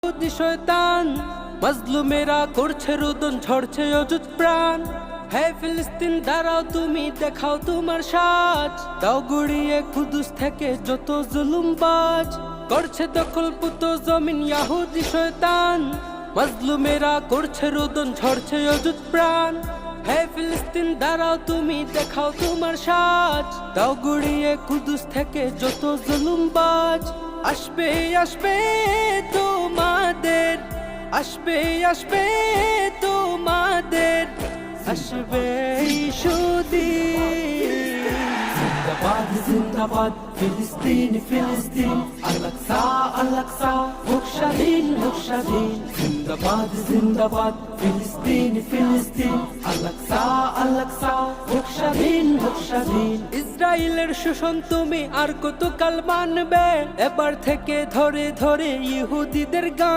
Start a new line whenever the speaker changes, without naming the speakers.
ইহুদি শয়তান মাজলুমেরা করছে রোদন, ঝরছে অযুত প্রাণ। হে ফিলিস্তিন দাঁড়াও, তুমি দেখাও তোমার সাজ, দাও গুড়িয়ে কুদুস থেকে যত জুলুমবাজ। করছে দখল পুত জমিন ইহুদি শয়তান, মাজলুমেরা করছে রোদন, ঝরছে অযুত প্রাণ। হে ফিলিস্তিন দাঁড়াও, তুমি দেখাও তোমার সাজ, দাও গুড়িয়ে কুদুস থেকে যত জুলুমবাজ। আসবে আসবে তোমাদের, আসবে আসবে তোমাদের, আসবে সুদিন।
জিন্দাবাদ জিন্দাবাদ ফিলিস্তিন ফিলিস্তিন, আল-আকসা আল-আকসা হোক স্বাধীন হোক স্বাধীন। জিন্দাবাদ জিন্দাবাদ ফিলিস্তিন ফিলিস্তিন, আল-আকসা আল-আকসা হোক স্বাধীন হোক স্বাধীন।
ইসরায়েলের শোষণ তুমি আর কতকাল মানবে? এবার থেকে ধরে ধরে ইহুদিদের গান